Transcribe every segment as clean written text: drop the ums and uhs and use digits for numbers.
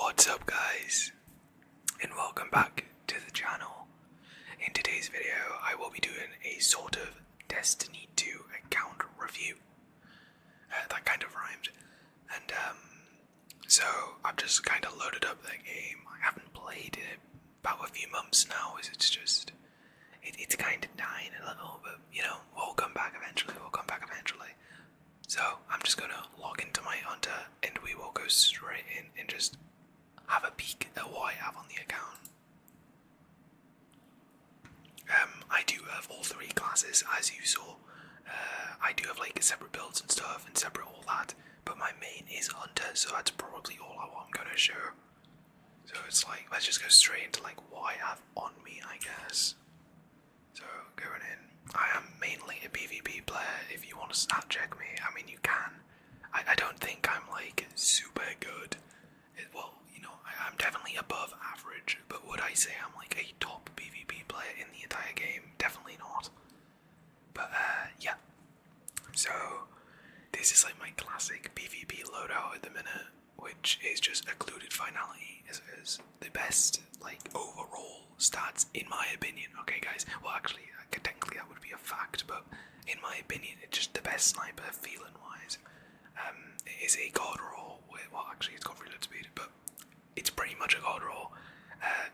What's up guys, and welcome back to the channel. In today's video I will be doing a sort of Destiny 2 account review. That kind of rhymed. And so I've just kind of loaded up that game. I haven't played it about a few months now, as it's just, it's kind of dying a little, but you know, we'll come back eventually, So I'm just gonna log into my hunter and we will go straight in and just have a peek at what I have on the account. I do have all three classes, as you saw. I do have like separate builds and stuff and separate all that, but my main is hunter, so that's probably all I'm gonna show. So it's like, let's just go straight into like what I have on me, I guess. So going in, I am mainly a PvP player. If you want to stat check me, I mean you can. I don't think I'm like super good. Well, you know, I'm definitely above average, but would I say I'm like a top PvP player in the entire game? Definitely not. But yeah. So this is like my classic PvP loadout at the minute, which is just occluded finality is the best like overall stats in my opinion. Okay guys, well actually technically that would be a fact, but in my opinion it's just the best sniper feeling wise. It is a god roll, well actually it's got reload speed, but it's pretty much a god roll.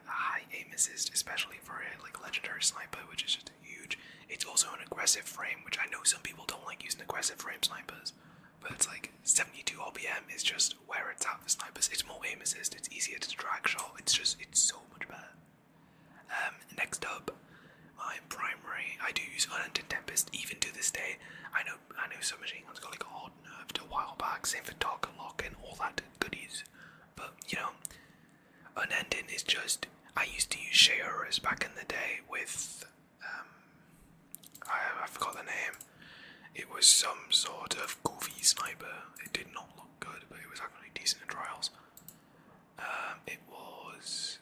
High aim assist, especially for a like legendary sniper, which is just huge. It's also an aggressive frame, which I know some people don't like using aggressive frame snipers, but it's like 72 RPM is just where it's at for snipers. It's more aim assist, it's easier to drag shot, it's so much better. Next up, my primary, I do use Unending Tempest even to this day. I know Submachine Gun's got like a hard nerfed a while back, same for Dark Lock and all that goodies, but you know, Unending is just, I used to use Sheoras back in the day with, I forgot the name. It was some sort of goofy sniper. It did not look good, but it was actually decent in trials. It was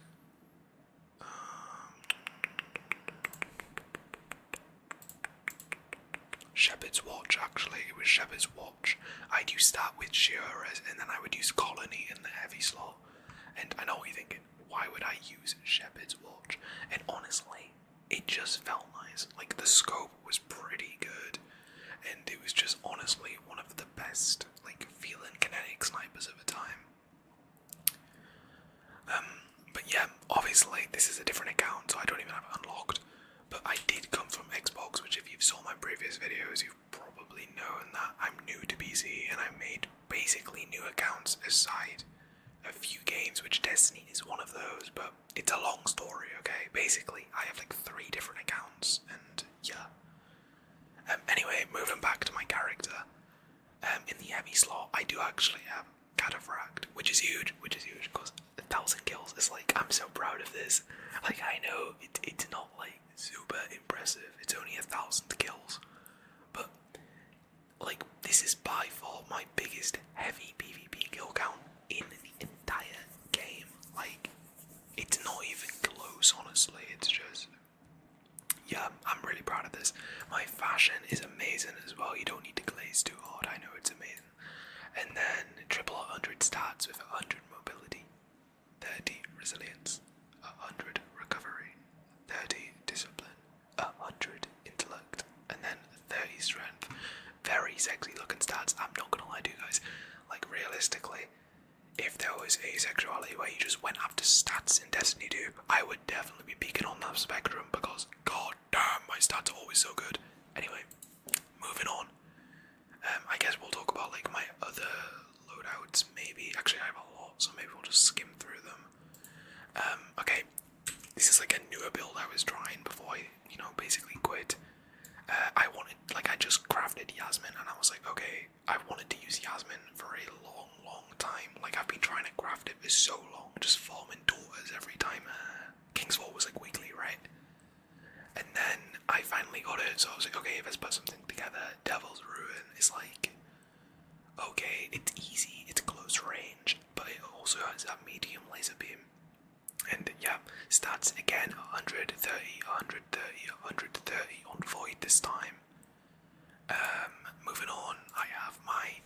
Shepherd's Watch, actually. It was Shepherd's Watch. I do start with Sheoras and then I would use Colony in the heavy slot. And I know what you're thinking, why would I use Shepherd's Watch? And honestly, it just felt nice. Like the scope was pretty good. And it was just honestly one of the best like feeling kinetic snipers of the time. But yeah, obviously this is a different account, so I don't even have it unlocked. But I did come from Xbox, which if you've saw my previous videos, you've probably known that I'm new to PC and I made basically new accounts aside a few games, which Destiny is one of those, but it's a long story, okay? Basically, I have like 3 different accounts, and yeah. Anyway, moving back to my character, in the heavy slot, I do actually have Cataphract, which is huge, because 1,000 kills is like, I'm so proud of this. Like, I know it's not like super impressive, it's only 1,000 kills, but like, this is by far my biggest heavy PvP kill count in the entire game. Like, it's not even close, honestly. It's just, yeah, I'm really proud of this. My fashion is amazing as well. You don't need to glaze too hard, I know it's amazing. And then triple 100 stats with 100 mobility, 30 resilience, 100 recovery, 30 discipline, 100 intellect, and then 30 strength. Very sexy looking stats, I'm not gonna lie to you guys. Like, realistically, if there was a sexuality where you just went after stats in Destiny 2, I would definitely be peaking on that spectrum, because god damn, my stats are always so good. Anyway, moving on. I guess we'll talk about like my other loadouts, maybe. Actually, I have a lot, so maybe we'll just skim through them. Okay, this is like a newer build I was trying before I, you know, basically quit. I just crafted Yasmin, and I was like, okay, I wanted to use Yasmin for a long time. Like, I've been trying to craft it for so long, just farming daughters every time Kingsfall was like weekly, right? And then I finally got it, so I was like, okay, let's put something together. Devil's Ruin is like, okay, it's easy, it's close range, but it also has that medium laser beam. And yeah, stats again, 130, 130, 130 on Void this time. Moving on, I have my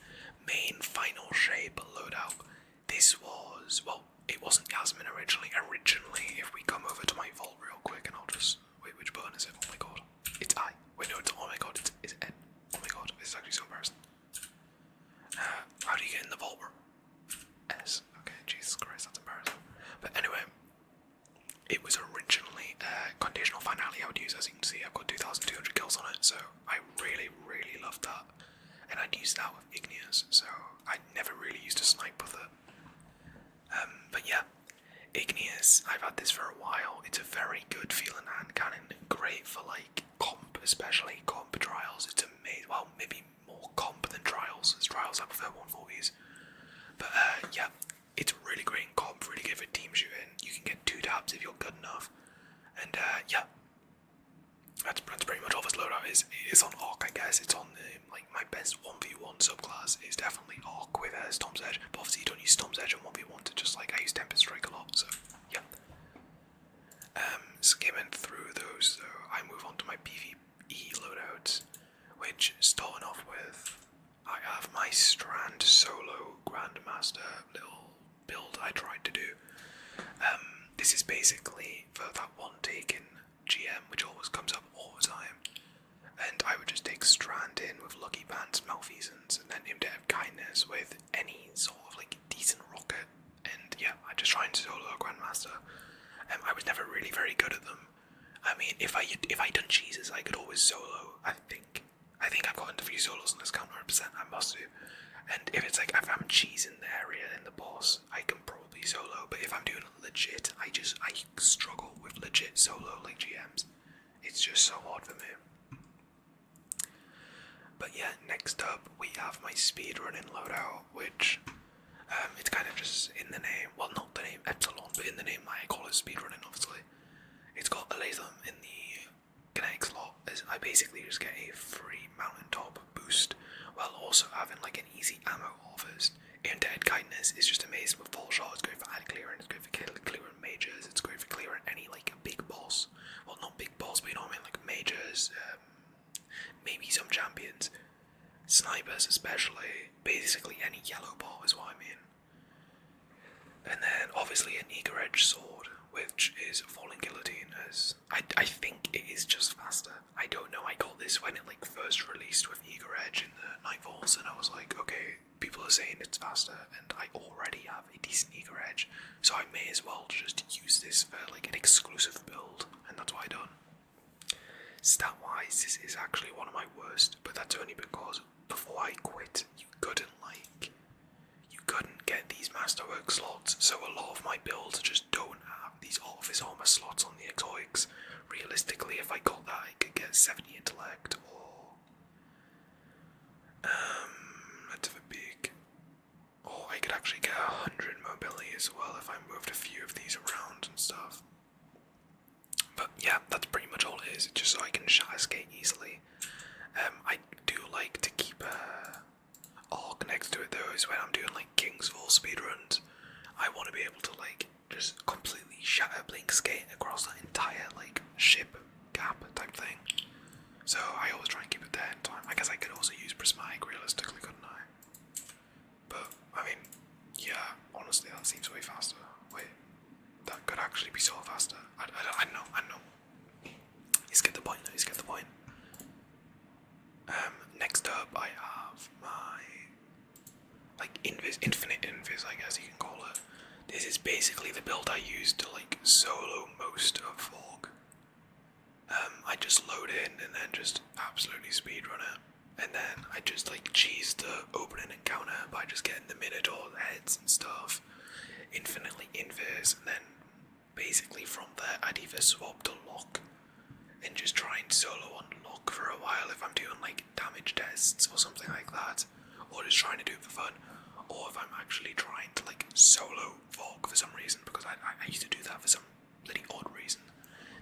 main final shape loadout. This was, well, it the vault were S. Okay, Jesus Christ, that's embarrassing. But anyway, it was originally a conditional finale I would use. As you can see, I've got 2,200 kills on it, so I really, really loved that. And I'd use that with Igneous, so I never really used a snipe with it. But yeah, Igneous, I've had this for a while. It's a very good feeling hand cannon, great for like comp, especially comp trials. It's amazing. Well, maybe more comp than trials. As trials, I prefer 140s. But yeah, it's really great in comp, really good for team shooting. You can get 2 taps if you're good enough. And yeah, that's pretty much all this loadout is. It's on Arc, I guess. It's on like my best 1v1 subclass is definitely Arc with Storm's Edge. But obviously you don't use Storm's Edge in 1v1 to just like I use Tempest Strike a lot. So yeah. Skimming through those, so I move on to my PvE loadouts, which starting off with, I have my Strand Solo Grandmaster little build I tried to do. This is basically for that one taken GM, which always comes up all the time. And I would just take Strand in with Lucky Pants, Malfeasance, and then Imdebt of Kindness with any sort of like decent rocket. And yeah, I just try and solo a Grandmaster. I was never really very good at them. I mean, if I done cheeses, I could always solo. I think I've gotten a few solos on this count 100%. I must do. And if it's like if I'm cheesing the area in the boss, I can probably solo. But if I'm doing legit, I struggle with legit solo like GMs. It's just so hard for me. But yeah, next up we have my speedrunning loadout, which it's kind of just in the name. Well, not the name Epsilon, but in the name I call it speedrunning. Obviously, it's got a Latham in the kinetic slot. I basically just get a free mountaintop boost, while also having like an easy ammo harvest. Indebted Kindness is just amazing with full shot. It's great for ad clearing, it's great for clearing mages, it's great for clearing any like a big boss. Well, not big boss, but you know what I mean, like mages, maybe some champions, snipers especially. Basically any yellow ball is what I mean. And then obviously an eager edge sword, which is Falling Guillotine. As I think it is just faster. I don't know. I got this when it like first released with eager edge in the Nightfalls, and I was like, okay, people are saying it's faster, and I already have a decent eager edge, so I may as well just use this for like an exclusive build, and that's what I done. Stat wise, this is actually one of my worst, but that's only because before I quit, you couldn't get these masterwork slots, so a lot of my builds just don't have these office armor slots on the exotics. Realistically, if I got that, I could get 70 intellect, or let's have a big, or I could actually get 100 mobility as well if I moved a few of these around and stuff. But yeah, that's pretty much all it is, just so I can shatter skate easily. I do like to keep a arc next to it though, is when I'm doing like King's Fall speedruns. I want to be able to like just completely shatter blink skate across that entire like ship gap type thing. So I always try and keep it there in time. I guess I could also use Prismatic realistically, couldn't I? But I mean, yeah, honestly that seems way faster. Wait, that could actually be so faster. I know. You get the point though, you get the point. Next up I have my like infinite invis, I guess you can call it. This is basically the build I used to like solo most of Fog. I just load in and then just absolutely speedrun it. And then I just like cheese the opening encounter by just getting the Minotaur heads and stuff. Infinitely invis, and then basically from there I'd either swap to lock and just try and solo on lock for a while if I'm doing like damage tests or something like that, or just trying to do it for fun, or if I'm actually trying to like solo Vogue for some reason, because I used to do that for some bloody odd reason.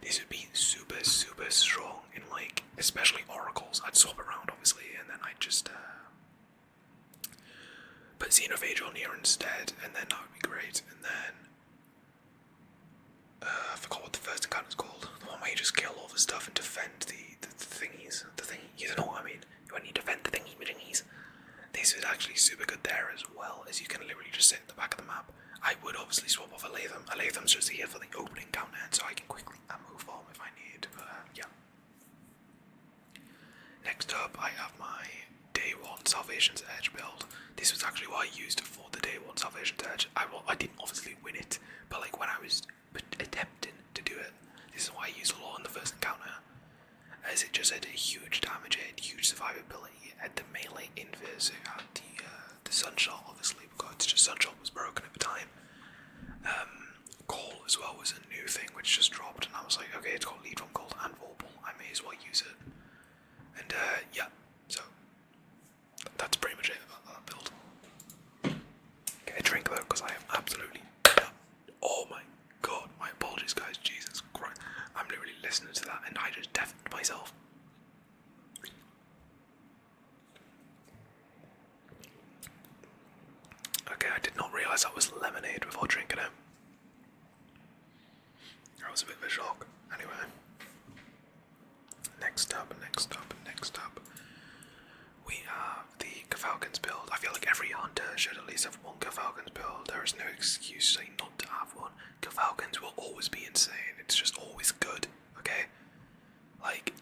This would be super strong in like, especially oracles. I'd swap around obviously, and then I'd just put Xenophage on here instead, and then that would be great. And then I forgot what the first encounter's called. The one where you just kill all the stuff and defend the thingies. You know what I mean? When you defend the thingies. This is actually super good there as well, as you can literally just sit at the back of the map. I would obviously swap off a Latham. A Latham's just here for the opening counter, so I can quickly move on if I need. But yeah. Next up, I have my day one Salvation's Edge build. This was actually what I used for the day one Salvation's Edge. I didn't obviously win it, but like when I was attempting to do it, this is what I used a lot in the first encounter, as it just had a huge damage, it had huge survivability, it had the melee invis, it had the sunshot obviously because just sunshot was broken at the time. Call as well was a new thing which just dropped, and I was like, okay, it's got lead from Call and Warble, I may as well use it. And yeah, so that's pretty much it about that build. Get a drink though, because I am absolutely oh my god, my apologies guys, Jesus Christ. I'm literally listening to that and I just deafened myself. Okay, I did not realise that was lemonade before drinking it. That was a bit of a shock. Anyway. Next up. We have the Falcons build. I feel like every hunter should at least have one Falcons build. There is no excuse not to have one. Falcons will always be insane. It's just always good, okay? Like,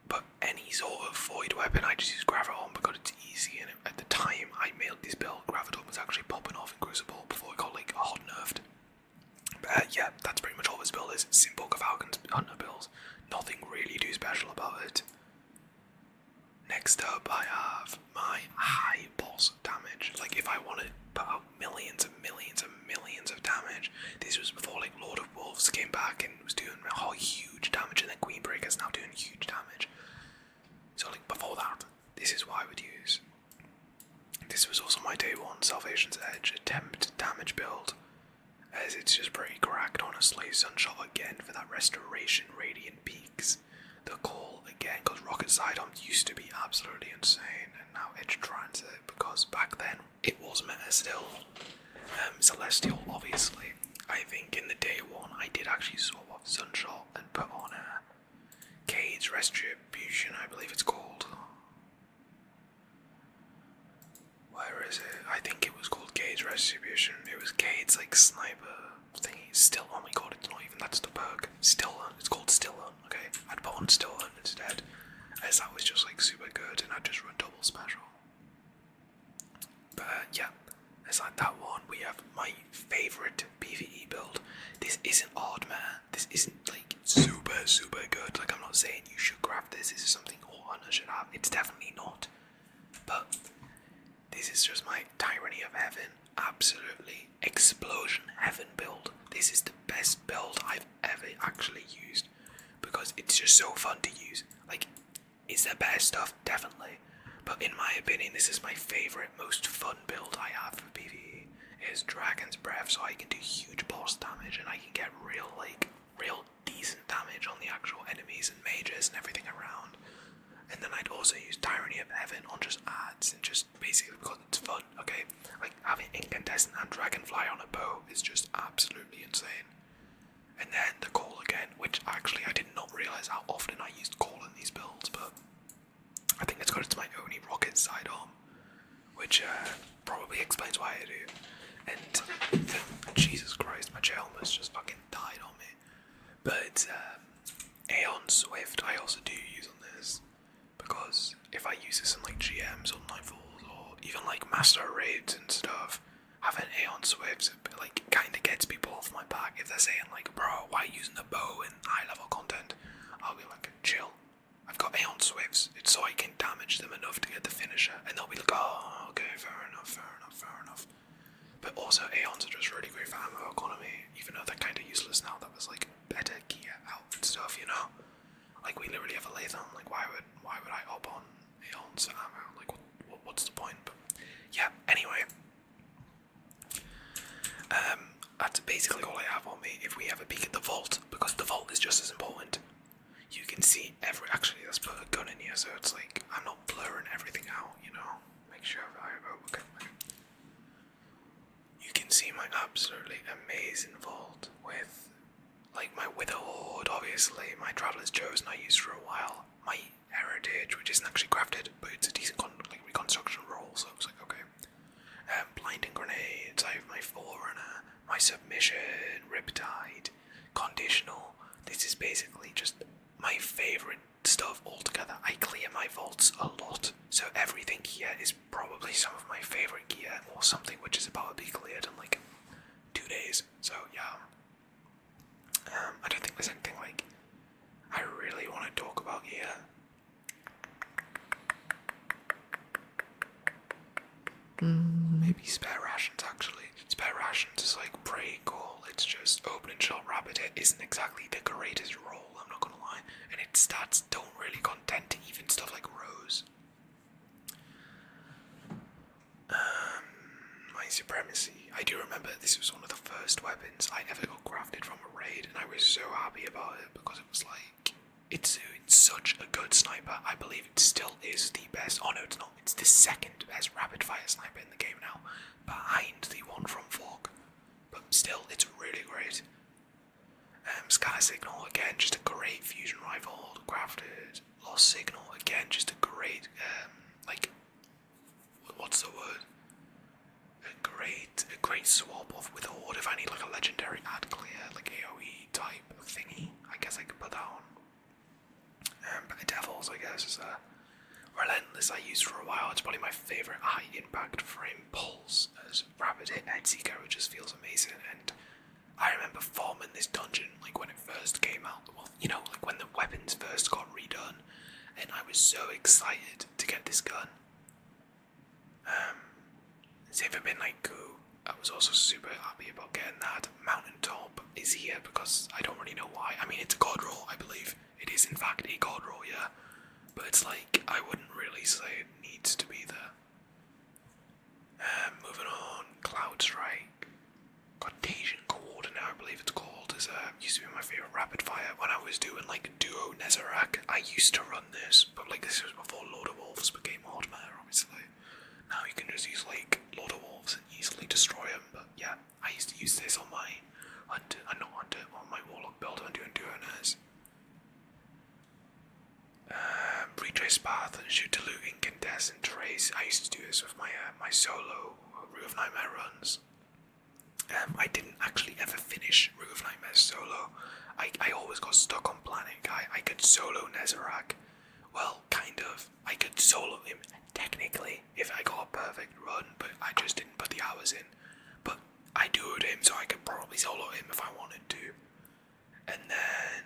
but any sort of void weapon, I just use Graviton because it's easy. And at the time I made this build, Graviton was actually popping off in Crucible before it got like hot nerfed. But yeah, that's pretty much all this build is. Simple Falcons hunter builds. Nothing really too special about it. Next up, I have my high boss damage. Like, if I want to put out millions and millions and millions of damage, this was before like Lord of Wolves came back and was doing huge damage, and then Queenbreaker's now doing huge damage. So like before that, this is what I would use. This was also my day one Salvation's Edge attempt damage build, as it's just pretty cracked honestly. Sunshot again for that restoration, radiant peaks. The call again, because Rocket Sidon used to be absolutely insane, and now Edge Transit, because back then it was meta still. Celestial, obviously. I think in the day one I did actually swap off Sunshot and put on a Cade's Retribution, I believe it's called. Where is it? I think it was called Cade's Retribution. It was Cade's like sniper thingy. Still, oh my god, it's not even, that's the perk. Stillhunt, it's called Stillhunt, okay? I'd put on Stillhunt instead, as that was just like super good and I'd just run double special. But yeah, it's like that one. We have my favourite PvE build. This isn't hard, man. This isn't like super good. Like, I'm not saying you should grab this. This is something all hunters should have. It's definitely not. But this is just my Tyranny of Heaven, absolutely Explosion Heaven build. This is the best build I've ever actually used, because it's just so fun to use. Like, is there better stuff? Definitely. But in my opinion, this is my favourite, most fun build I have for PvE. Is Dragon's Breath, so I can do huge boss damage and I can get real decent damage on the actual enemies and mages and everything around. And then I'd also use Tyranny of Heaven on just adds, and just basically because it's fun, okay? Like, having Incandescent and Dragonfly on a bow is just absolutely insane. And then the Call again, which actually I did not realise how often I used Call in these builds, but I think it's because it's my only rocket sidearm, which probably explains why I do. And Jesus Christ, my chair almost just fucking died on me. But Aeon Swift I also do use on this, because if I use this in like GMs or Nightfalls or even like Master Raids and stuff, having Aeon Swifts like kinda gets people off my back. If they're saying like, bro, why are you using the bow in high level content? I'll be like, chill. I've got Aeon Swifts, it's so I can damage them enough to get the finisher, and they'll be like, oh, okay, fair enough. But also, Aeons are just really great for ammo economy, even though they're kinda useless now that there's like better gear out and stuff, you know? Like, we literally have a Lathan, like, why would I hop on Aeons for ammo? Like, what's the point? But yeah, anyway. That's basically all I have on me. If we have a peek at the vault, because the vault is just as important. You can see actually let's put a gun in here so it's like I'm not blurring everything out, you know. Make sure okay. You can see my absolutely amazing vault with like my Wither Horde, obviously, my Traveler's Chosen I used for a while, my Heritage, which isn't actually crafted, but it's a decent reconstruction roll, so I was like, okay. Blinding Grenades, I have my Forerunner, my Submission, Riptide, Conditional. This is basically just my favourite stuff altogether. I clear my vaults a lot, so everything here something which is about to be cleared in like 2 days. So yeah, I don't think there's anything like I really want to talk about here. Maybe spare rations actually. Spare rations is like pretty cool. It's just open and shot rabbit. It isn't exactly the greatest roll, I'm not gonna lie. And its stats don't really contend to even stuff like Rose. My supremacy. I do remember this was one of the first weapons I ever got crafted from a raid, and I was so happy about it because it was like it's such a good sniper. I believe it still is the best. Oh no, it's not. It's the second best rapid fire sniper in the game now, behind the one from Fog. But still, it's really great. Sky Signal again, just a great fusion rifle crafted. Lost Signal again, just a great like what's the word? A great swap off with Horde if I need like a legendary ad clear, like AoE type thingy. I guess I could put that on. But the Devils, I guess, is Relentless I used for a while. It's probably my favourite high impact frame pulse as rapid hit head seeker, which just feels amazing. And I remember farming this dungeon like when it first came out. Well, you know, like when the weapons first got redone, and I was so excited to get this gun. Same for Midnight Coup. I was also super happy about getting that. Mountaintop is here because I don't really know why. I mean, it's a god roll, I believe. It is in fact a god roll, yeah. But it's like, I wouldn't really say it needs to be there. Moving on, Cloud Strike. Cartesian Coordinate, I believe it's called, used to be my favourite rapid fire. When I was doing like Duo Nezarec, I used to run this, but like this was before Lord of Wolves became hard meta, obviously. Now you can just use like Lord of Wolves and easily destroy them, but yeah, I used to use this on my Hunter, on my Warlock build when doing Duo Nez. Retrace path and shoot to loot incandescent trace. I used to do this with my my solo Root of Nightmare runs. I didn't actually ever finish Root of Nightmare solo. I always got stuck on Planet Guy. I could solo Nezarec. Well, kind of. I could solo him technically if I got a perfect run, but I just didn't put the hours in. But I duoed him, so I could probably solo him if I wanted to. And then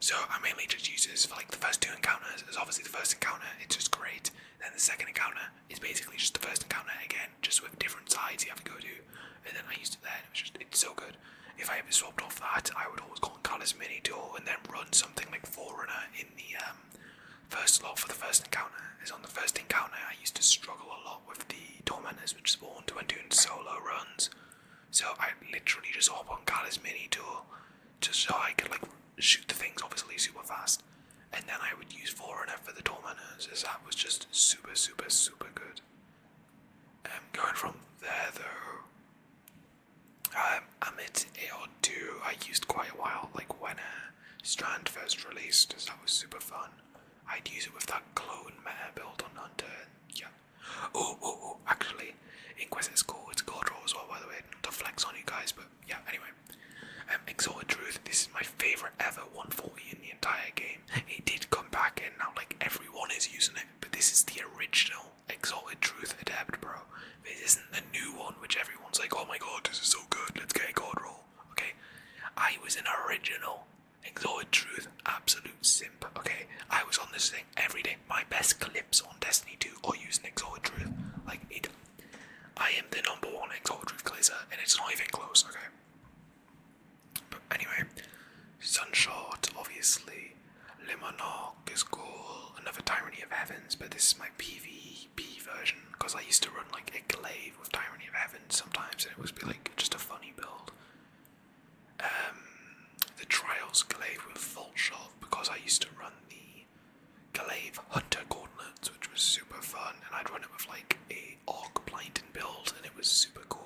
so I mainly just use this for like the first 2 encounters. It's obviously the first encounter, it's just great. Then the second encounter is basically just the first encounter again, just with different sides you have to go to. And then I used it there, and it's so good. If I ever swapped off that, I would always go on Callous Mini Tool and then run something like Forerunner in the first slot for the first encounter. As on the first encounter, I used to struggle a lot with the Tormentors which spawned when doing solo runs. So I literally just hop on Callous Mini Tool just so I could like shoot the things obviously super fast, and then I would use Forerunner for the Tormentors, as that was just super good. Going from there though, Amit AR2 I used quite a while, like when Strand first released, as that was super fun. I'd use it with that clone meta build on Hunter, yeah. Oh, actually, Inquisitor's cool, it's God roll as well, by the way, not to flex on you guys, but yeah, anyway. Exalted Truth, this is my favourite ever 140 in the entire game. It did come back and now like everyone is using it, but this is the original Exalted Truth Adept, bro. This isn't the new one which everyone's like, oh my god, this is so good, let's get a god roll. Okay, I was an original Exalted Truth absolute simp, okay? I was on this thing every day. My best clips on Destiny 2 are using Exalted Truth. Like, I am the #1 Exalted Truth glazer, and it's not even close, okay? Anyway, Sunshot, obviously, Limonok is cool, another Tyranny of Heavens, but this is my PvP version, because I used to run like a glaive with Tyranny of Heavens sometimes, and it was like just a funny build. The Trials glaive with Vault Shot, because I used to run the glaive Hunter Gauntlets, which was super fun, and I'd run it with like a Orc Blinding build, and it was super cool.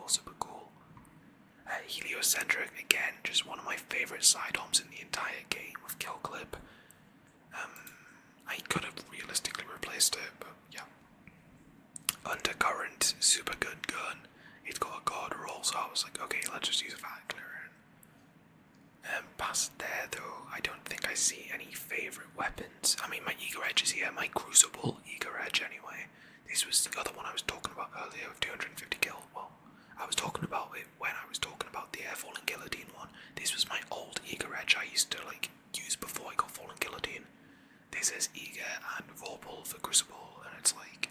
Heliocentric, again, just one of my favourite sidearms in the entire game with Kill Clip. I could have realistically replaced it, but yeah. Undercurrent, super good gun. It's got a guard roll, so I was like, okay, let's just use a fat clearer. Past there though, I don't think I see any favourite weapons. I mean, my Eager Edge is here, my Crucible Eager Edge anyway. This was the other one I was talking about earlier with 250 kills. Well, I was talking about it when I was talking about the Fallen Guillotine one. This was my old Eager Edge I used to like use before I got Fallen Guillotine. This is Eager and Warble for Crucible, and it's like,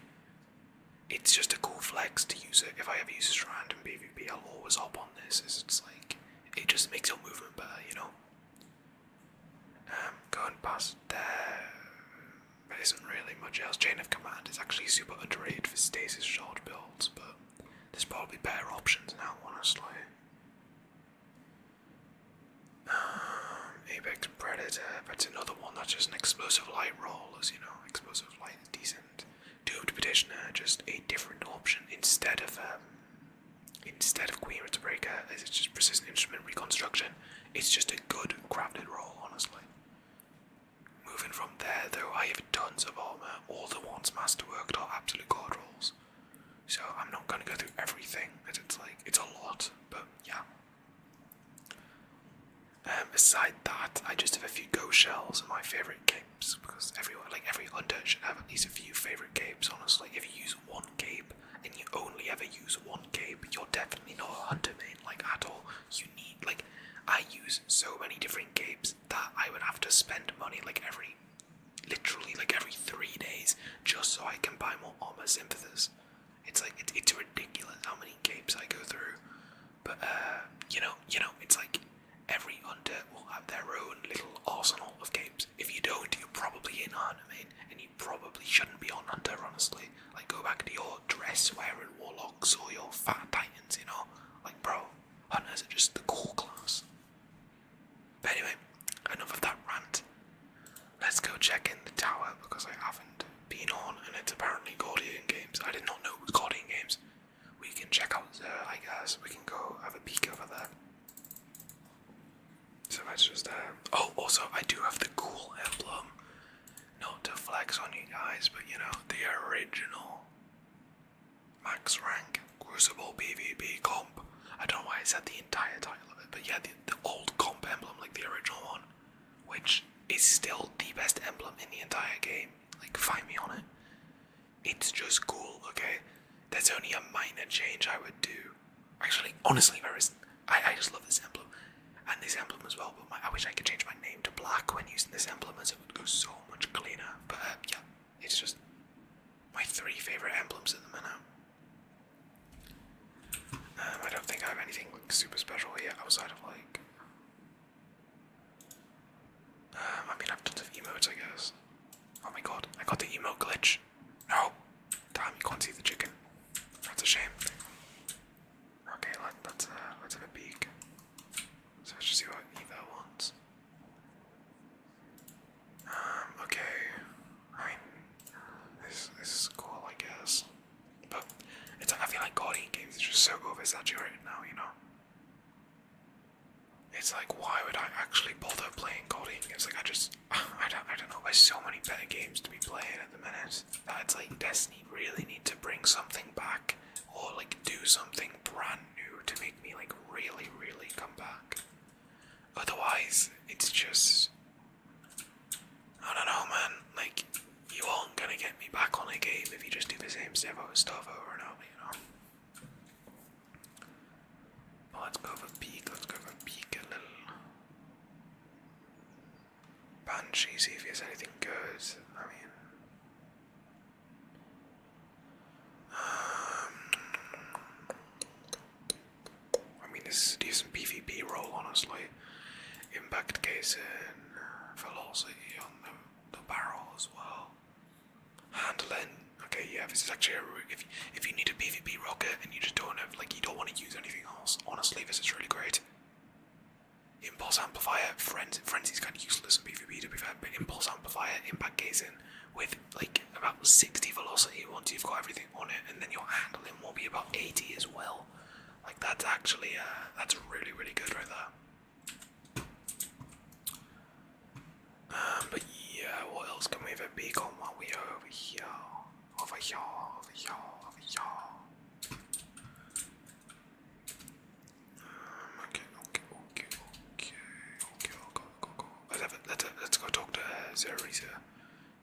it's just a cool flex to use it. If I ever use Strand in PvP, I'll always hop on this. It's like, it just makes your movement better, you know. Going past there, there isn't really much else. Chain of Command is actually super underrated for stasis shard builds, but there's probably better options now, honestly. Apex Predator, that's another one that's just an explosive light roll, as you know. Explosive light is decent. Doomed Petitioner, just a different option instead of Queen Breaker, as it's just persistent instrument reconstruction. It's just a good crafted roll, honestly. Moving from there, though, I have tons of armor. All the ones masterworked are absolute god rolls. So I'm not going to go through everything, because it's like, it's a lot, but yeah. Aside that, I just have a few ghost shells and my favourite capes, because every hunter should have at least a few favourite capes, honestly. If you use one cape, and you only ever use one cape, you're definitely not a hunter main, like, at all. You need, like, I use so many different capes that I would have to spend money, like, literally, every 3 days, just so I can buy more armor synthesis. It's like, it's ridiculous how many capes I go through, but, you know, it's like, every hunter will have their own little arsenal of capes. If you don't, you're probably in hunter main, and you probably shouldn't be on hunter, honestly. Like, go back to your dress-wearing warlocks or your fat titans, you know? Like, bro, hunters are just the cool class. But anyway, enough of that rant. Let's go check in the tower, because I haven't been on, and it's apparently Guardian Games. I did not know it was Guardian Games. We can check out there, I guess. We can go have a peek over there. So that's just oh, also I do have the cool emblem. Not to flex on you guys, but you know, the original max rank Crucible PvP comp. I don't know why I said the entire title of it, but yeah, the old comp emblem, like the original one, which is still the best emblem in the entire game. Like, find me on it. It's just cool, okay? There's only a minor change I would do. Actually, honestly, there isn't. I just love this emblem. And this emblem as well, but I wish I could change my name to black when using this emblem, as it would go so much cleaner. But yeah, it's just my 3 favourite emblems at the minute. I don't think I have anything like super special here outside of like, I mean, I've tons of emotes, I guess. Oh my god, I got the emote glitch. No, damn, you can't see the chicken. That's a shame. Okay, let's have a peek. So let's just see what Eva wants. Okay. I mean, this is cool, I guess. But I feel like Guardian Games is just so oversaturated now, you know? It's like, why would I actually bother playing Guardian Games? Like, I don't know, there's so many better games to be playing at the minute. That it's like, Destiny really need to bring something back, or like, do something brand new to make me like, really, really come back. Otherwise, it's just, I don't know, man, like, you aren't gonna get me back on a game if you just do the same stuff over and over, you know? But let's go for peek a little. Banshee, see if he has anything good, I mean, this is a decent PvP roll, honestly. Impact casing, velocity on the barrel as well. Handling, okay, yeah, this is actually if you need a PvP rocket and you just don't have, like, you don't want to use anything else, honestly, this is really great. Impulse amplifier, frenzy's kind of useless in PvP to be fair, but impulse amplifier, impact casing with like about 60 velocity once you've got everything on it, and then your handling will be about 80 as well. Like, that's actually that's really, really good right there. But yeah, what else can we have a peek on while we are over here? Over here. Okay. Let's go talk to Zerisa,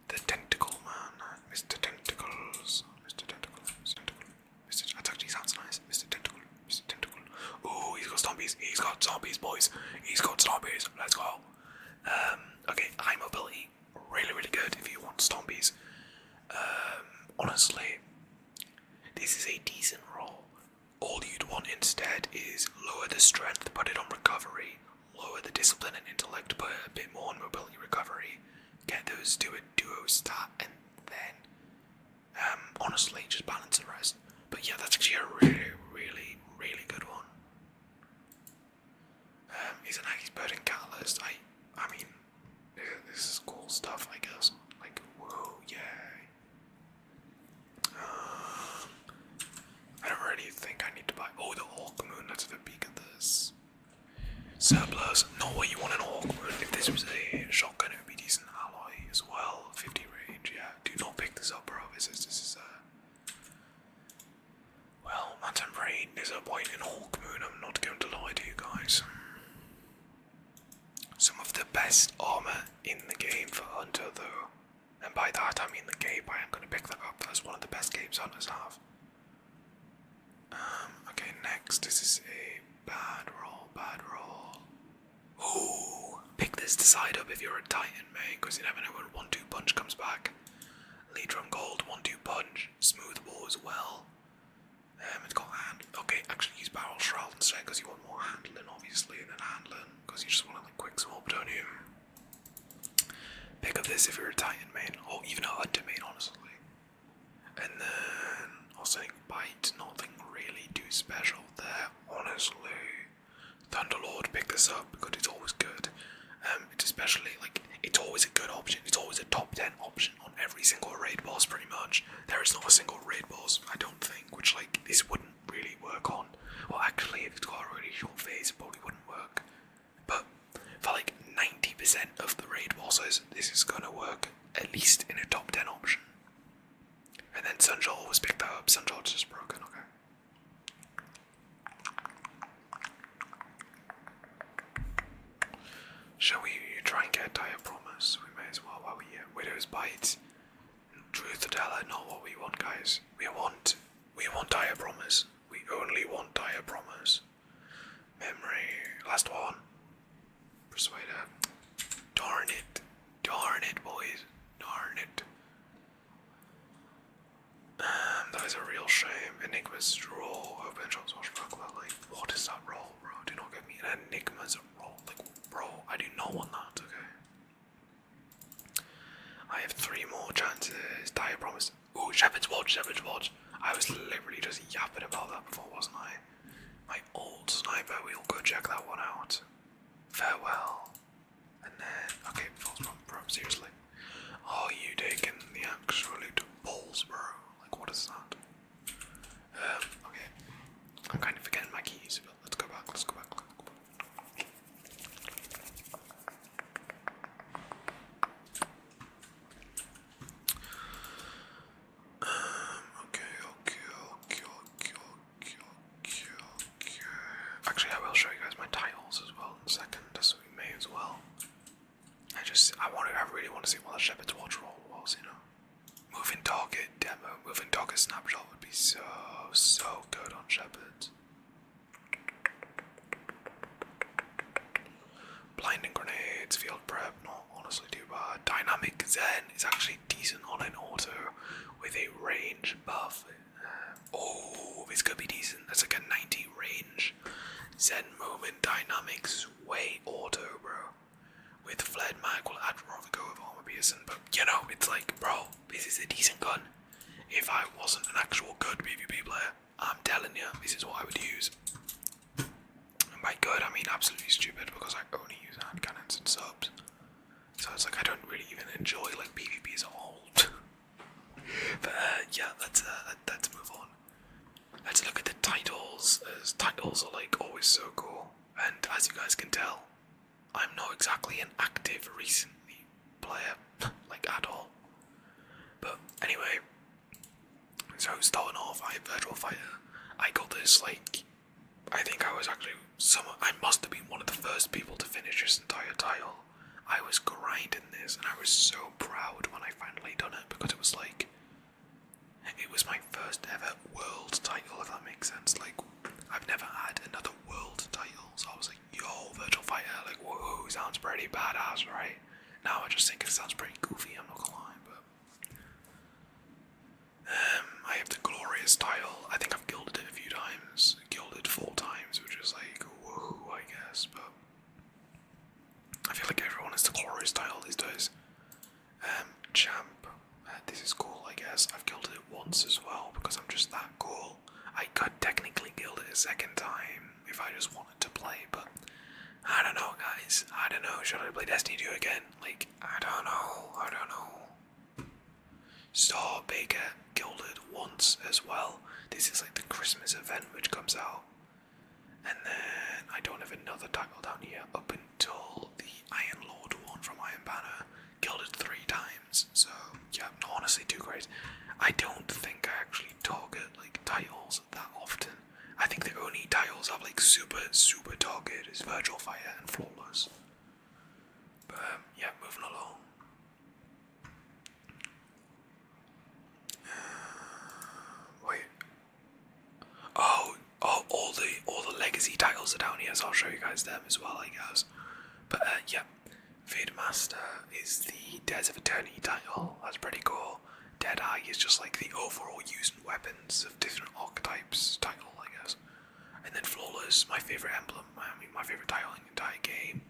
the tentacle man, Mr. Tentacles. Mr. got zombies, boys. He's got zombies. Let's go. Okay, high mobility, really, really good if you want zombies. Honestly, this is a decent roll. All you'd want instead is lower the strength, put it on recovery, lower the discipline and intellect, put a bit more on mobility recovery, get those to a duo stat, and then, honestly, just balance the rest. But yeah, that's actually a really, really, really good one. He's an expert in catalyst. I mean, this is cool stuff, I guess. Like, whoa, yay. I don't really think I need to buy. Oh, the Hawk Moon, let's have a peek at this. Surplus, not what you want in a Hawk Moon. If this was a shotgun, it would be decent alloy as well. 50 range, yeah. Do not pick this up, bro. This is well, Mountain Rain is a point in Hawk Moon. I'm not going to lie to you guys. Some of the best armor in the game for Hunter, though. And by that I mean the cape. I am going to pick that up. That's one of the best capes Hunters have. Okay, next. This is a bad roll, bad roll. Ooh, pick this to side up if you're a Titan main, because you never know when 1-2 punch comes back. Lead from gold, 1-2 punch, smooth ball as well. It's got hand. Okay, actually use barrel shroud instead because you want more handling, obviously, than handling, because you just want to like quick swap, don't you? Pick up this if you're a Titan main, or even a Hunter main, honestly. And then I'll say bite, nothing really too special there, honestly. Thunderlord, pick this up because it's always good. It's especially like it's always a good option. It's always a top 10 option on every single raid boss, pretty much. There is not a single raid boss, I don't think, which like this wouldn't really work on. Well, actually, if it's got a really short phase, it probably wouldn't work. But for like 90% of the raid bosses, this is gonna work at least in a top 10 option. And then Sunshot always pick that up. Sunshot's just broken, okay. Shall we try and get Dire Promise? We may as well while we're here. Widow's Bite. Truth Teller, not what we want, guys. We want Dire Promise. We only want Dire Promise. Memory. Last one. Persuader. Darn it. Darn it, boys. Darn it. That is a real shame. Enigma's roll. Open shot swashbuckler. Like, what is that roll, bro? Do not give me an Enigma's roll. Like, bro, I do not want that, okay? I have 3 more chances. Dire Promise. Ooh, Shepherd's Watch, Shepherd's Watch. I was literally just yapping about that before, wasn't I? My old sniper, we'll go check that one out. Farewell. And then, okay, false bro, seriously. Are you taking the absolute balls, bro? Like, what is that? Okay. I'm kind of forgetting my keys, but let's go back, let's go back. Actually, I will show you guys my titles as well in a second, so we may as well. I really want to see what the Shepherd's Watch roll was, you know. Moving target demo, moving target snapshot would be so good on Shepherds. Blinding grenades, field prep, not honestly too bad. Dynamic Zen is actually decent on an auto with a range buff. Oh, this could be decent. That's like a 90 range. Zen movement dynamics way auto, bro. With Fled Mag will add rather go with armor piercing, but you know, it's like, bro, this is a decent gun. If I wasn't an actual good PvP player, I'm telling you, this is what I would use. And by good, I mean absolutely stupid, because I only use hand cannons and subs. So it's like I don't really even enjoy like PvP as a whole. But yeah, let's move on. Let's look at the titles, as titles are like always so cool. And as you guys can tell, I'm not exactly an active recently player, like at all. But anyway, so starting off, I have Virtual Fighter. I got this like, I think I was actually I must have been one of the first people to finish this entire title. I was grinding this and I was so proud when I finally done it, because it was like, it was my first ever world title, if that makes sense. Like, I've never had another world title, so I was like, a second time if I just wanted to play, but I don't know, guys. I don't know. Should I play Destiny 2 again? Like, I don't know. Saw Baker Gilded once as well. This is like the Christmas event which comes out. And then I don't have another title down here up until the Iron Lord one from Iron Banner. Gilded 3 times. So, yeah, not honestly too great. I don't think I actually target like titles that often. I think the only titles I've like super targeted is Virtual Fire and Flawless. But yeah, moving along. Wait. Oh, all the legacy titles are down here, so I'll show you guys them as well, I guess. But yeah, Master is the Dares of Eternity title. That's pretty cool. Deadeye is just like the overall use and weapons of different archetypes title, I guess. And then Flawless, my favourite emblem, my favourite title in the entire game.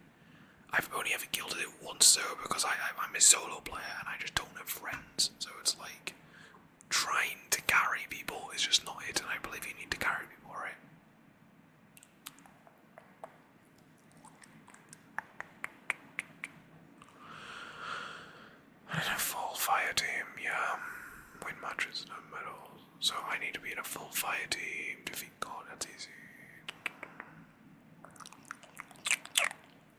I've only ever gilded it once though, because I'm a solo player and I just don't have friends. So it's like, trying to carry people is just not it, and I believe you need to carry people, right? And a full fire team, yeah. Win matches, no medals. So I need to be in a full fire team. Defeat God, that's easy.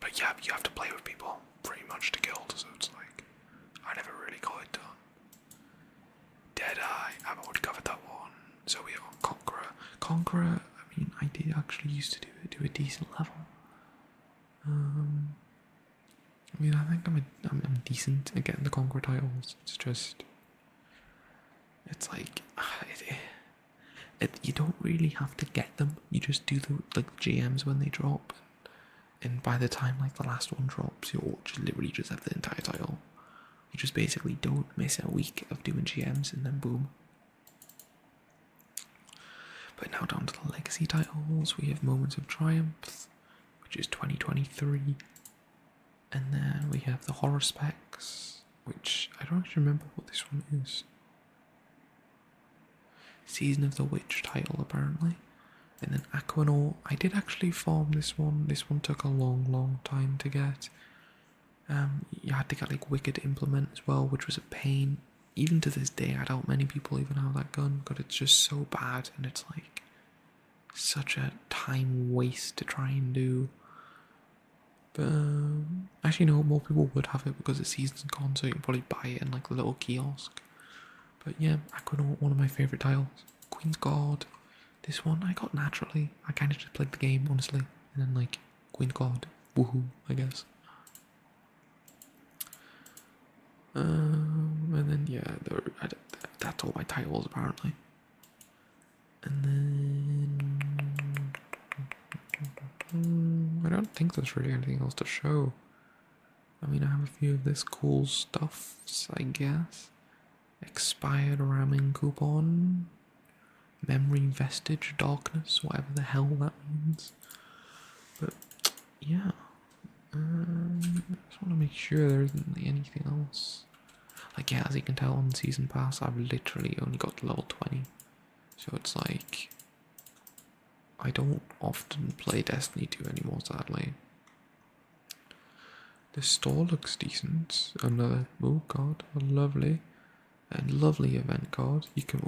But yeah, you have to play with people pretty much to guild, so it's like, I never really got it done. Deadeye, I've already covered that one. So we have Conqueror. Conqueror, I mean, I did actually used to do a decent level. I mean, I think I'm decent at getting the Conqueror titles. It's just, it's like, you don't really have to get them. You just do the GMs when they drop, and by the time like the last one drops, you'll just literally just have the entire title. You just basically don't miss a week of doing GMs, and then boom. But now down to the legacy titles. We have Moments of Triumph, which is 2023. And then we have the Horror Specs, which I don't actually remember what this one is. Season of the Witch title, apparently. And then Aquanaut. I did actually farm this one. This one took a long time to get. You had to get like Wicked Implement as well, which was a pain. Even to this day, I doubt many people even have that gun, because it's just so bad, and it's like such a time waste to try and do. But actually no, more people would have it because the season's gone, so you can probably buy it in like the little kiosk. But yeah, Aquanaut, one of my favourite tiles. Queen's Guard, this one I got naturally. I kind of just played the game, honestly, and then like Queen's Guard, woohoo, I guess. And then yeah, that's all my titles apparently. And then I don't think there's really anything else to show. I mean, I have a few of this cool stuffs, I guess. Expired ramming coupon, memory vestige darkness, whatever the hell that means. But yeah, I just want to make sure there isn't anything else. Like yeah, as you can tell on the season pass, I've literally only got to level 20, so it's like I don't often play Destiny 2 anymore, sadly. The store looks decent. Another, oh god, a lovely event card. You can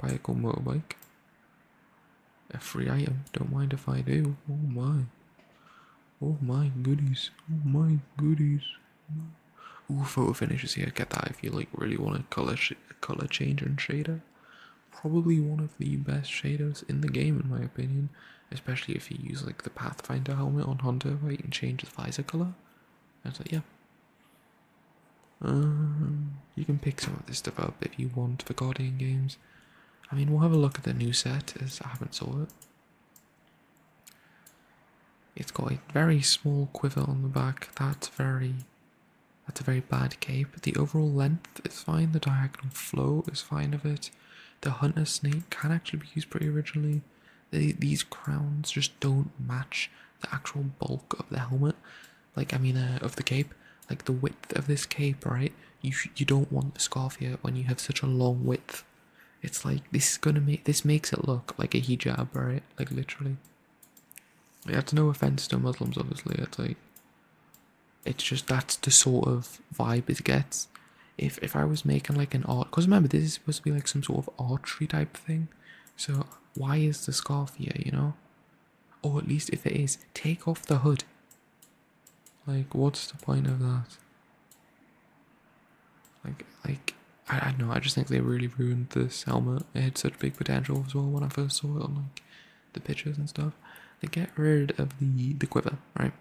buy a cool motorbike. A free item, don't mind if I do. Oh my goodies. Ooh, photo finishes here, get that if you like really want a color change and shader. Probably one of the best shaders in the game in my opinion, especially if you use like the Pathfinder helmet on Hunter where you can change the visor color. And it's like, yeah. You can pick some of this stuff up if you want for Guardian games. I mean, we'll have a look at the new set as I haven't saw it. It's got a very small quiver on the back. That's a very bad cape. The overall length is fine. The diagonal flow is fine of it. The hunter snake can actually be used pretty originally. These crowns just don't match the actual bulk of the helmet. Like, I mean, of the cape. Like, the width of this cape, right? You don't want the scarf here when you have such a long width. It's like, this makes it look like a hijab, right? Like, literally. That's no offense to Muslims, obviously. It's just, that's the sort of vibe it gets. If I was making like an art, because remember, this is supposed to be like some sort of archery type thing. So why is the scarf here, you know? Or at least if it is, take off the hood. Like, what's the point of that? I don't know. I just think they really ruined this helmet. It had such big potential as well when I first saw it on like the pictures and stuff. They get rid of the quiver, right?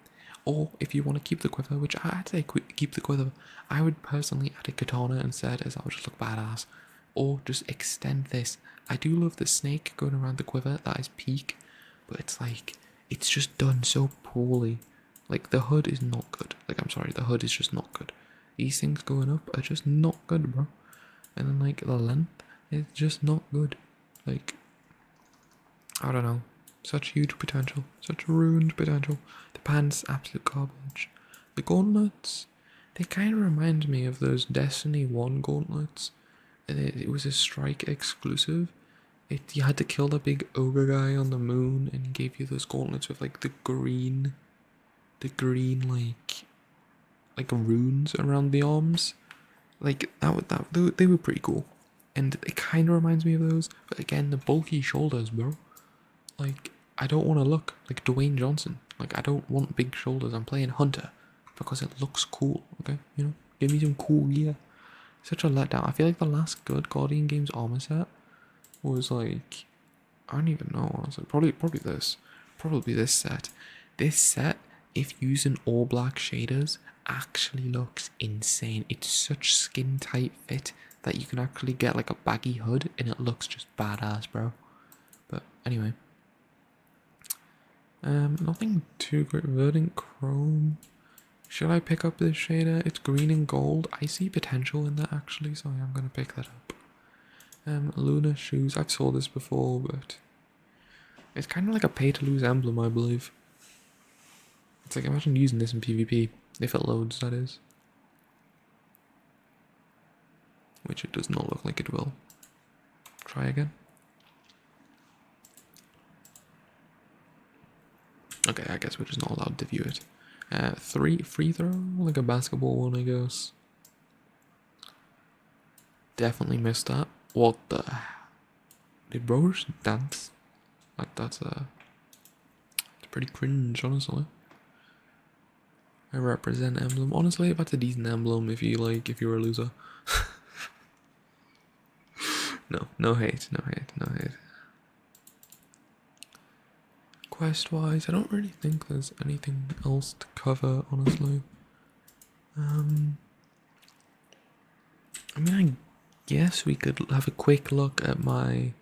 Or if you want to keep the quiver, which I'd say keep the quiver, I would personally add a katana instead, as that would just look badass. Or just extend this. I do love the snake going around the quiver. That is peak, but it's like it's just done so poorly. Like the hood is not good. Like I'm sorry, the hood is just not good. These things going up are just not good, bro. And then like the length is just not good. Like I don't know. Such huge potential. Such ruined potential. The pants, absolute garbage. The gauntlets, they kind of remind me of those Destiny 1 gauntlets. And it was a strike exclusive. You had to kill the big ogre guy on the moon, and he gave you those gauntlets with like the green like runes around the arms. Like they were pretty cool, and it kind of reminds me of those. But again, the bulky shoulders, bro. Like I don't want to look like Dwayne Johnson. Like I don't want big shoulders. I'm playing Hunter because it looks cool. Okay, you know, give me some cool gear. Such a letdown. I feel like the last good Guardian Games armor set was like I don't even know. Honestly, probably this set. This set, if using all black shaders, actually looks insane. It's such skin tight fit that you can actually get like a baggy hood and it looks just badass, bro. But anyway, nothing too great. Verdant Chrome. Should I pick up this shader? It's green and gold. I see potential in that actually, so I'm gonna pick that up. Luna shoes. I've saw this before, but it's kind of like a pay-to-lose emblem, I believe. It's like, imagine using this in PvP, if it loads, that is. Which it does not look like it will. Try again. Okay, I guess we're just not allowed to view it. Free throw? Like a basketball one, I guess. Definitely missed that. What the... Did Brogers dance? That's it's pretty cringe, honestly. I represent emblem. Honestly, that's a decent emblem if you're a loser. No hate. Quest-wise, I don't really think there's anything else to cover, honestly. I mean, I guess we could have a quick look at my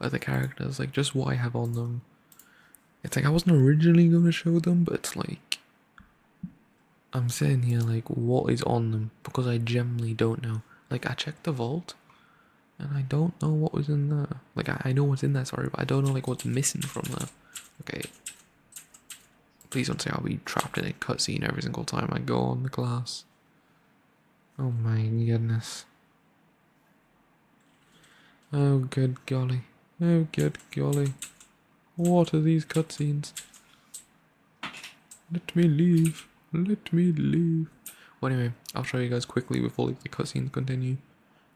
other characters, like just what I have on them. It's like I wasn't originally going to show them, but it's like I'm sitting here like what is on them because I genuinely don't know. Like I checked the vault and I don't know what was in there. Like I know what's in there, sorry, but I don't know like what's missing from there. Okay. Please don't say I'll be trapped in a cutscene every single time I go on the glass. Oh my goodness. Oh good golly. Oh good golly. What are these cutscenes? Let me leave. Let me leave. Well, anyway, I'll show you guys quickly before the cutscenes continue.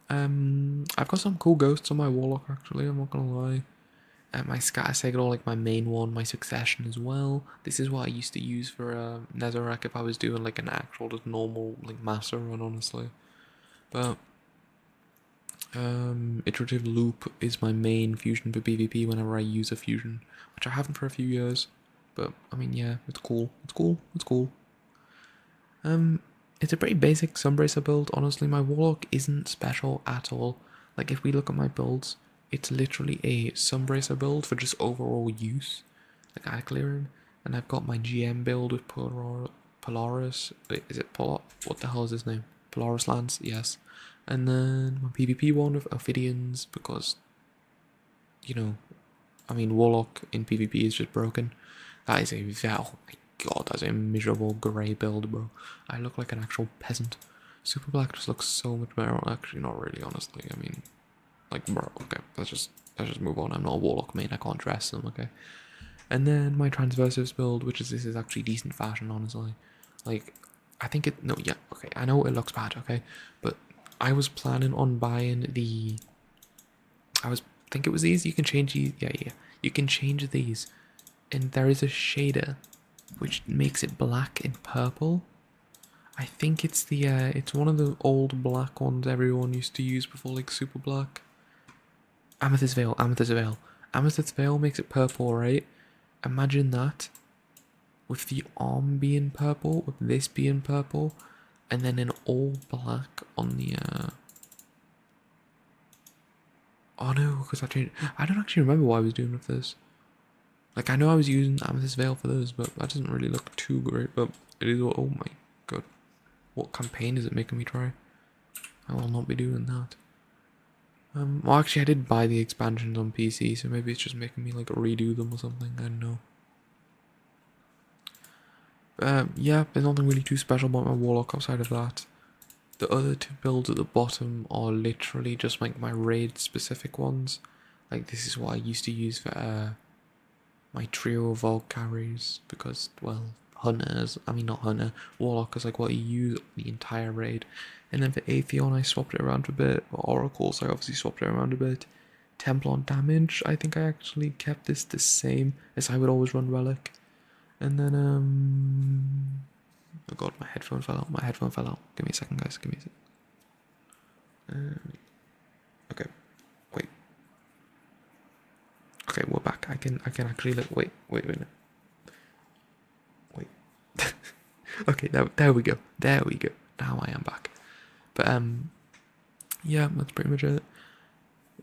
I've got some cool ghosts on my Warlock actually, I'm not gonna lie. My Scatter Segedor, like my main one, my Succession as well. This is what I used to use for Netherrack if I was doing like an actual just normal like master run, honestly. But Iterative Loop is my main fusion for PvP whenever I use a fusion, which I haven't for a few years. But I mean, yeah, it's cool. It's cool. It's a pretty basic Sunbracer build. Honestly, my Warlock isn't special at all. Like if we look at my builds, it's literally a Sunbracer build for just overall use, like eye clearing. And I've got my GM build with Polaris. Wait, is it What the hell is his name? Polaris Lance, yes. And then my PvP one with Ophidians because, you know, I mean Warlock in PvP is just broken. That is oh my god, that's a miserable grey build, bro. I look like an actual peasant. Super Black just looks so much better. Actually, not really, honestly. I mean, Like, bro, okay, let's just move on. I'm not a Warlock main, I can't dress them, okay? And then my Transversives build, this is actually decent fashion, honestly. Like, I think it, no, yeah, okay, I know it looks bad, okay? But I was planning on buying the, think it was these, you can change these, yeah, you can change these. And there is a shader, which makes it black and purple. I think it's the, it's one of the old black ones everyone used to use before, like, super black. Amethyst Veil, Amethyst Veil. Amethyst Veil makes it purple, right? Imagine that. With the arm being purple, with this being purple, and then in all black on the, oh no, because I changed, I don't actually remember what I was doing with this. Like, I know I was using Amethyst Veil for those, but that doesn't really look too great, but it is, oh my god. What campaign is it making me try? I will not be doing that. Well, actually, I did buy the expansions on PC, so maybe it's just making me, like, redo them or something, I don't know. Yeah, there's nothing really too special about my Warlock outside of that. The other two builds at the bottom are literally just, like, my raid-specific ones. Like, this is what I used to use for, my trio of Vogue carries, because, well, not Hunter, Warlock is, like, what you use the entire raid. And then for Atheon, I swapped it around a bit. For Oracles, I obviously swapped it around a bit. Templon damage, I think I actually kept this the same as I would always run Relic. And then, oh god, my headphone fell out. Give me a second, guys, give me a second. Okay, wait. Okay, we're back. I can actually look, wait. Okay, there we go. Now I am back. But, yeah, that's pretty much it.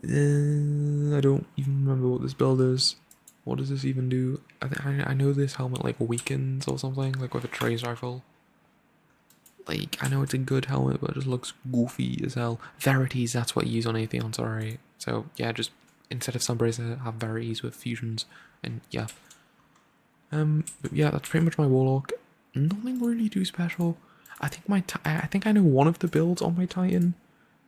I don't even remember what this build is. What does this even do? I know this helmet, like, weakens or something, like with a trace rifle. Like, I know it's a good helmet, but it just looks goofy as hell. Verities, that's what you use on Atheon, sorry. So, yeah, just instead of Sunbracer, have Verities with fusions, and yeah. But yeah, that's pretty much my Warlock. Nothing really too special. I think I know one of the builds on my Titan,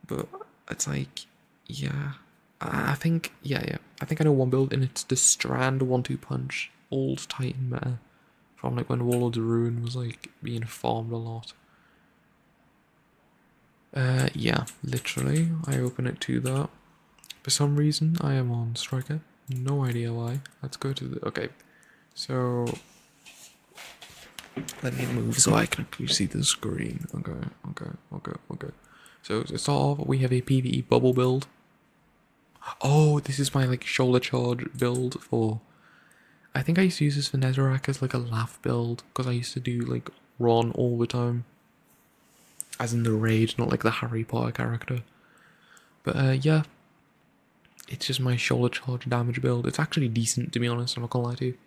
but it's like, yeah. I think I know one build, and it's the Strand 1-2 punch old Titan meta from, like, when Warlords of Ruin was, like, being farmed a lot. Yeah, literally, I open it to that. For some reason, I am on Striker. No idea why. Let's go to the, okay. So, let me move so I can actually see the screen. Okay. So, to start off, we have a PvE bubble build. Oh, this is my, like, shoulder charge build for, I think I used to use this for Netherrack as, like, a laugh build, because I used to do, like, Ron all the time. As in the raid, not like the Harry Potter character. But, yeah. It's just my shoulder charge damage build. It's actually decent, to be honest, I'm not gonna lie to you.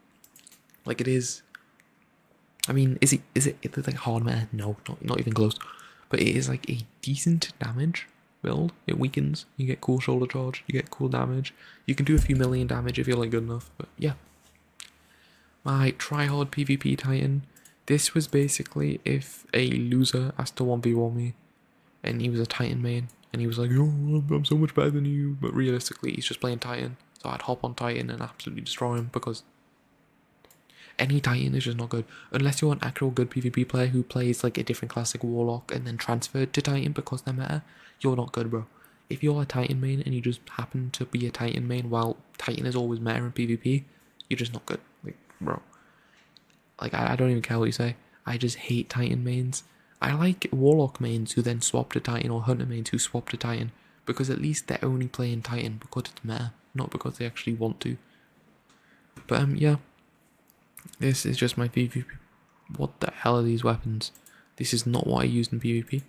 Like, it is. I mean, is it like hard meta? No, not even close. But it is, like, a decent damage build. It weakens. You get cool shoulder charge. You get cool damage. You can do a few million damage if you're, like, good enough. But yeah. My try-hard PvP Titan. This was basically if a loser has to 1v1 me, and he was a Titan main, and he was like, oh, I'm so much better than you, but realistically, he's just playing Titan. So I'd hop on Titan and absolutely destroy him, because any Titan is just not good. Unless you're an actual good PvP player who plays, like, a different classic Warlock and then transferred to Titan because they're meta, you're not good, bro. If you're a Titan main and you just happen to be a Titan main while Titan is always meta in PvP, you're just not good. Like, bro. Like, I don't even care what you say. I just hate Titan mains. I like Warlock mains who then swap to Titan, or Hunter mains who swap to Titan, because at least they're only playing Titan because it's meta, not because they actually want to. But, yeah. This is just my PvP. What the hell are these weapons? This is not what I used in PvP.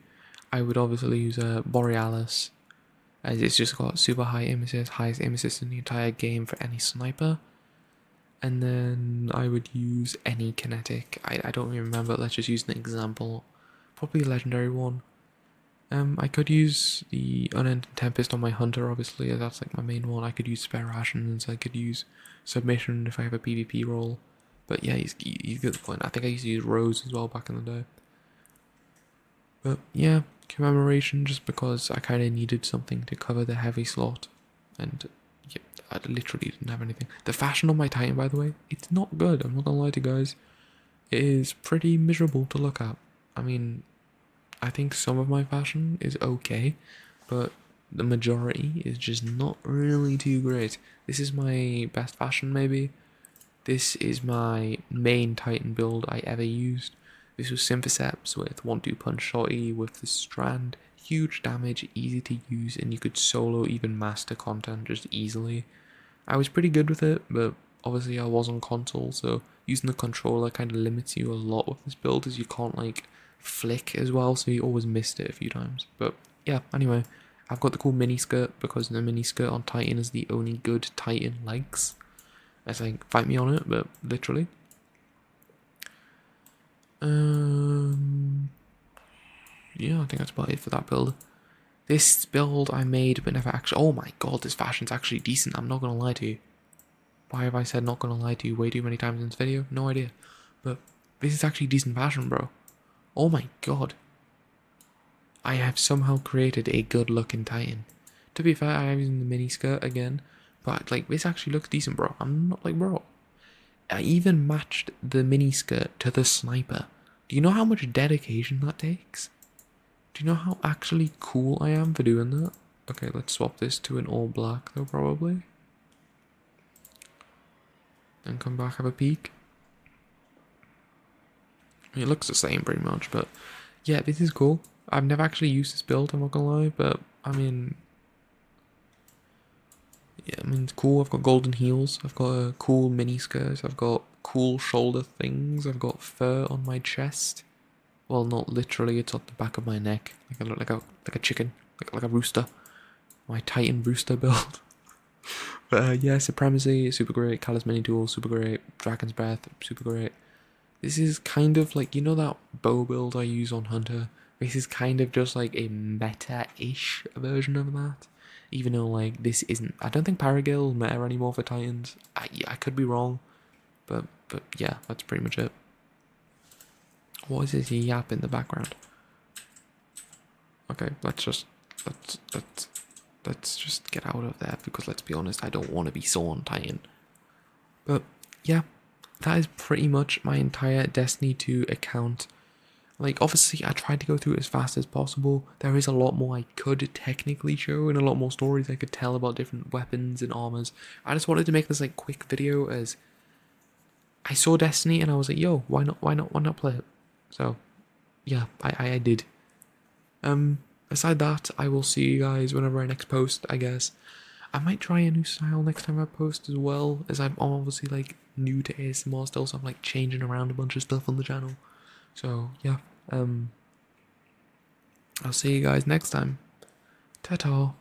I would obviously use a Borealis, as it's just got super high aim assist, highest aim assist in the entire game for any sniper. And then I would use any kinetic. I don't even remember. Let's just use an example. Probably a legendary one. I could use the Unending Tempest on my Hunter, obviously, as that's, like, my main one. I could use Spare Rations. I could use Submission if I have a PvP role. But yeah, you get the point. I think I used to use Rose as well back in the day. But yeah, Commemoration, just because I kind of needed something to cover the heavy slot. and yeah, I literally didn't have anything. The fashion on my Titan, by the way, it's not good. I'm not gonna lie to you guys. It is pretty miserable to look at. I mean, I think some of my fashion is okay, but the majority is just not really too great. This is my best fashion, maybe. This is my main Titan build I ever used. This was Synthoceps with 1-2 punch shotty with the strand, huge damage, easy to use, and you could solo even master content just easily. I was pretty good with it, but obviously I was on console, so using the controller kind of limits you a lot with this build, as you can't like flick as well, so you always missed it a few times. But yeah, anyway, I've got the cool mini skirt because the mini skirt on Titan is the only good Titan legs. It's like, fight me on it, but literally. Yeah, I think that's about it for that build. This build I made but never actually... Oh my god, this fashion's actually decent, I'm not gonna lie to you. Why have I said not gonna lie to you way too many times in this video? No idea. But this is actually decent fashion, bro. Oh my god. I have somehow created a good looking Titan. To be fair, I am using the mini skirt again. But like, this actually looks decent, bro. I'm not like, bro. I even matched the mini skirt to the sniper. Do you know how much dedication that takes? Do you know how actually cool I am for doing that? Okay, let's swap this to an all black though, probably. And come back, have a peek. I mean, it looks the same pretty much, but yeah, this is cool. I've never actually used this build, I'm not gonna lie, but I mean, yeah, I mean, it's cool. I've got golden heels, I've got a cool mini skirt, I've got cool shoulder things, I've got fur on my chest. Well, not literally, it's on the back of my neck. Like I look like a chicken, like a rooster. My Titan rooster build. But yeah, Supremacy, super great. Callous Mini Tool, super great. Dragon's Breath, super great. This is kind of like, you know that bow build I use on Hunter? This is kind of just like a meta-ish version of that. Even though like this isn't, I don't think Paragil is meta anymore for Titans. I could be wrong, but yeah, that's pretty much it. What is this yap in the background? Okay, let's just get out of there, because let's be honest, I don't want to be so on Titan. But yeah, that is pretty much my entire Destiny 2 account. Like, obviously, I tried to go through it as fast as possible. There is a lot more I could technically show, and a lot more stories I could tell about different weapons and armors. I just wanted to make this like quick video, as I saw Destiny and I was like, yo, why not play it? So yeah, I did. Aside that, I will see you guys whenever I next post, I guess. I might try a new style next time I post as well, as I'm obviously like new to ASMR still, so I'm like changing around a bunch of stuff on the channel. So yeah, I'll see you guys next time. Ta-ta.